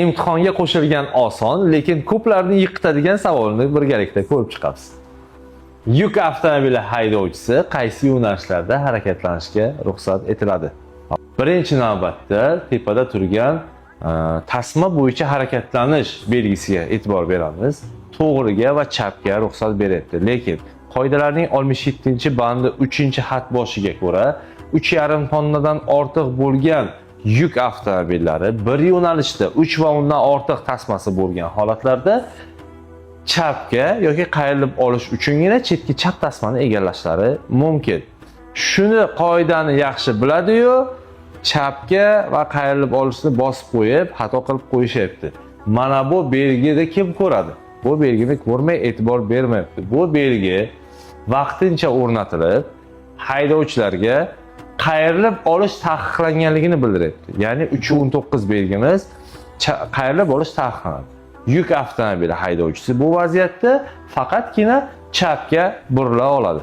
imtihonga qo'shilgan oson, lekin ko'plarni yiqitadigan savolni birgalikda ko'rib chiqamiz. Yuk avtomobili haydovchisi qaysi yo'nalishlarda harakatlanishga ruxsat etiladi? Birinchi navbatda tepada turgan tasma bo'yicha harakatlanish belgisiga e'tibor beramiz. To'g'riga va chapga ruxsat beryapti, lekin qoidalarning 67-bandi 3-xat boshiga ko'ra 3,5 tonnadan ortiq bo'lgan yuk avtomobillari bir yo'nalishda 3 va undan ortiq tasmasi bo'lgan holatlarda chapga yoki qayrilib olish uchungina chetki chap tasmani egallashlari mumkin. Shuni qoidani yaxshi biladi-yu, chapga va qayrilib olishni bosib qo'yib, xato qilib qo'yishyapti. Mana bu belgida kim ko'radi? Bu belgini ko'rmay e'tibor bermayapti. Bu belgi vaqtincha o'rnatilib, haydovchilarga qayrilib olish taqiqlanganligini bildiryapti. Ya'ni 319 belgimiz qayrilib olish taqiqlanadi. Yuk avtomobili haydovchisi bu vaziyatda faqatgina chapga burila oladi.